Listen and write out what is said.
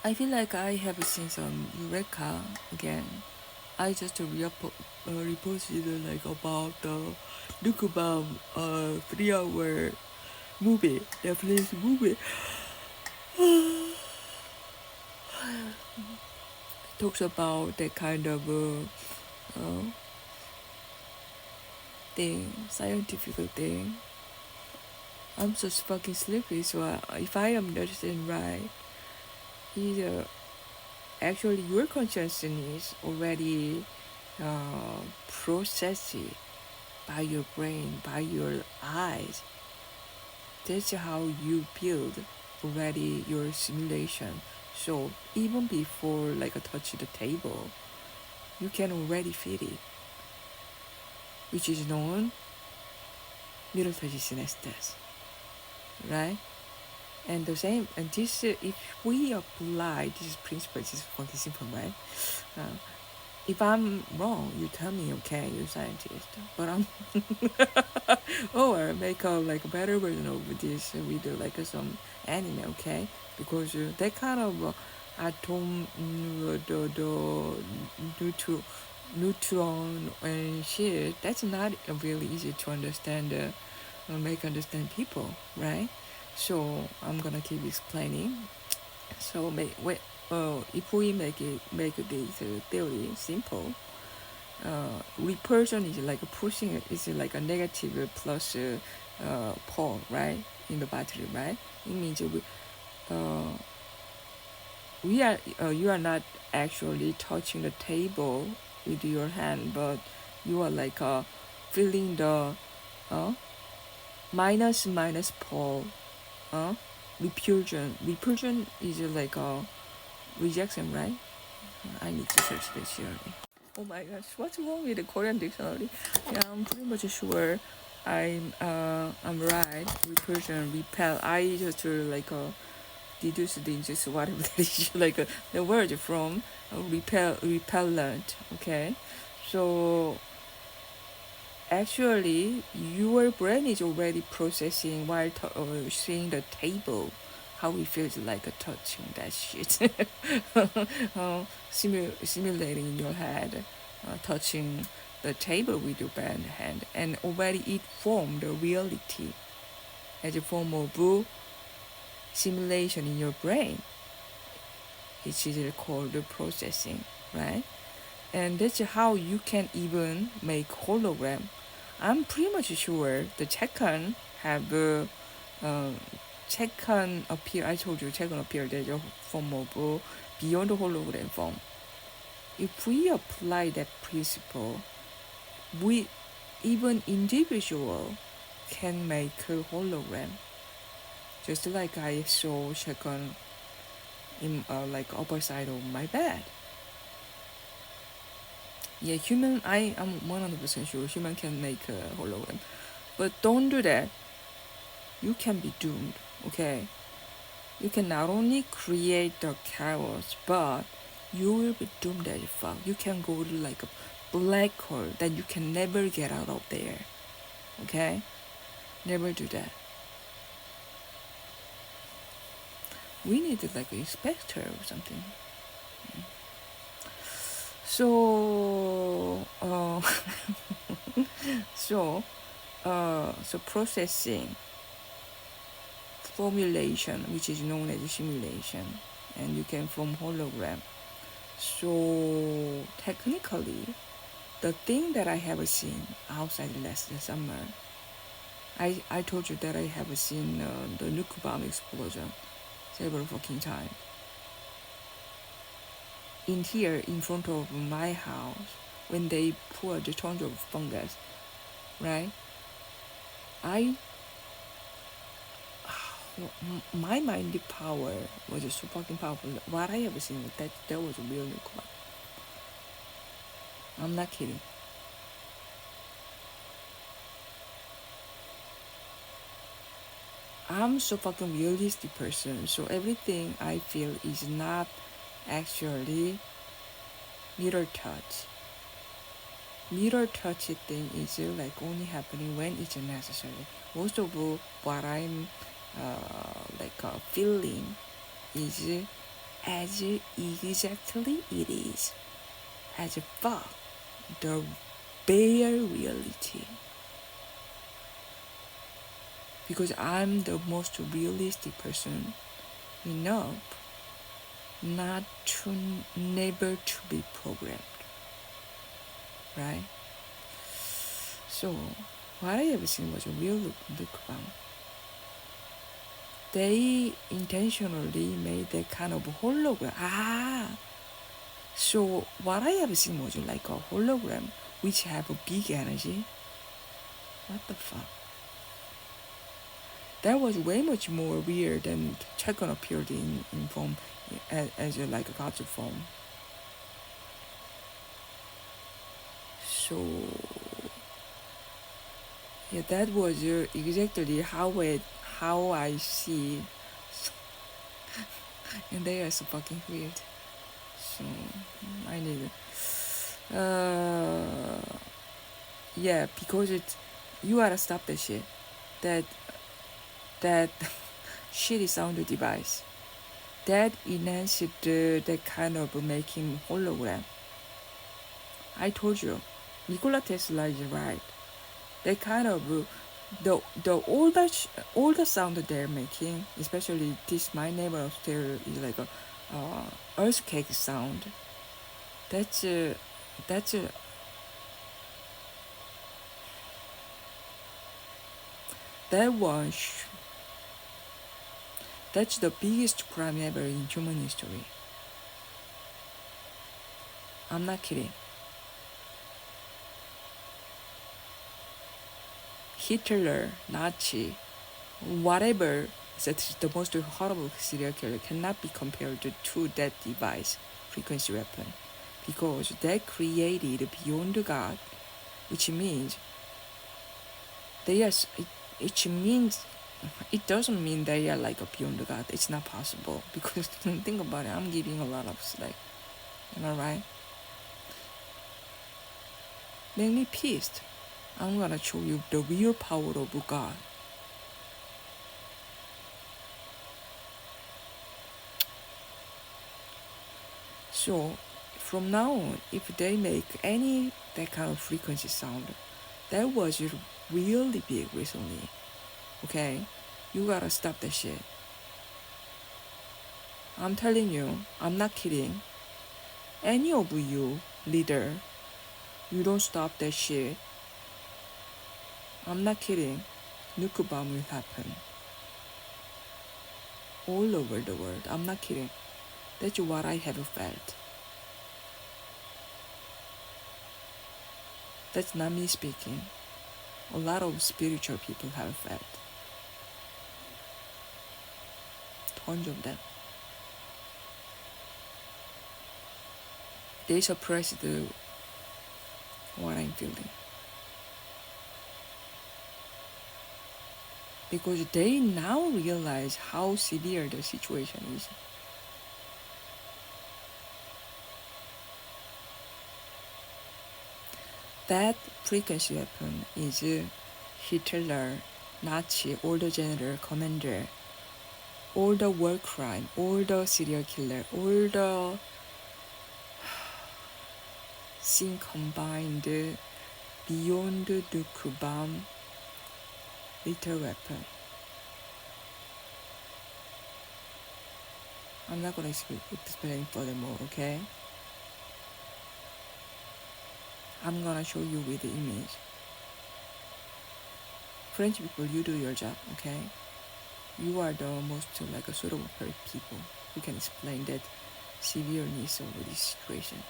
I feel like I have seen some Eureka again. I just reposted like about the Nukuba 3 hour movie, Netflix movie. Talks about that kind of uh, thing, scientific thing. I'm just fucking sleepy, so if I am understanding right, either actually your consciousness already processed by your brain, by your eyes. That's how you build already your simulation. So even before like a touch the table, you can already feel it, which is known neurotoxin synesthesia, right? And the same, and this if we apply this principle, this is fucking simple, right? Uh, if I'm wrong, you tell me, okay, you're a scientist. But I'm or make a like a better version of this with like some anime, okay? Because that kind of atom, neutron and shit, that's not really easy to understand, make understand people, right? So I'm gonna keep explaining. So if we make this theory simple, repulsion is like pushing, is like a negative plus pole, right, in the battery, right? It means uh, we are you are not actually touching the table with your hand, but you are like feeling the uh, minus pole, uh, repulsion. Repulsion is like a rejection, right? I need to search this here. Oh my gosh, what's wrong with the Korean dictionary? Yeah, I'm pretty much sure I'm right. Repulsion, repel. I just like deduce the just whatever that is like the word from repellent. Okay, so actually your brain is already processing while seeing the table how it feels like touching that shit. Simulating in your head, touching the table with your bare hand, and already it formed the reality as a form of simulation in your brain. It's usually called processing, right? And that's how you can even make hologram. I'm pretty much sure the Chekan have Chekan appear. I told you Chekan appeared as a form of beyond the hologram form. If we apply that principle, we even individual can make a hologram. Just like I saw Chekan in like upper side of my bed. Yeah, human. I am 100% sure human can make a hologram, but don't do that. You can be doomed. Okay, you can not only create the chaos, but you will be doomed as fuck. You can go to like a black hole that you can never get out of there. Okay, never do that. We need like an inspector or something. So, so, so processing formulation, which is known as simulation, and you can form hologram. So technically, the thing that I have seen outside last summer, I told you that I have seen the nuclear bomb explosion several fucking times. In here, in front of my house, when they poured the tons of fungus, right? I my mind power was so fucking powerful. What I have seen, that was a real nuclear. I'm not kidding. I'm so fucking realistic person, so everything I feel is not actually mirror touch. Mirror touch thing is like only happening when it's necessary. Most of what I'm feeling is as exactly it is, as fuck the bare reality. Because I'm the most realistic person enough not to never to be programmed, right? So what I have seen was a real look. They intentionally made that kind of hologram. So what I have seen was like a hologram which have a big energy. What the fuck? That was way much more weird than Chekon appeared in form as a, like a god's form. So yeah, that was exactly how I see, and they are so fucking weird. So I need yeah, because you gotta stop that shit. That shitty sound device. That enhanced that kind of making hologram. I told you, Nikola Tesla is right. That kind of the older sound they're making, especially this my neighbor upstairs is like a earthquake sound. That's that's that one. That's the biggest crime ever in human history. I'm not kidding. Hitler, Nazi, whatever that the most horrible serial killer cannot be compared to that device, frequency weapon, because they created beyond God, which means they are. It means it doesn't mean they are like a beyond God. It's not possible because think about it. I'm giving a lot of like, am I right? Make me pissed. I'm gonna show you the real power of God. So from now on, if they make any that kind of frequency sound, that was really big recently. Okay, you gotta stop that shit. I'm telling you, I'm not kidding. Any of you leader, you don't stop that shit. I'm not kidding. Nuclear bomb will happen all over the world. I'm not kidding. That's what I have felt. That's not me speaking. A lot of spiritual people have felt. Tons of them. They suppressed what I'm feeling. Because they now realize how severe the situation is. That frequency weapon is Hitler, Nazi, all the general, commander, all the war crime, all the serial killer, all the thing combined beyond nuclear bomb, lethal weapon. I'm not gonna explain furthermore, okay? I'm gonna show you with the image. French people, you do your job, okay? You are the most like a suitable people who can explain that severeness of this situation.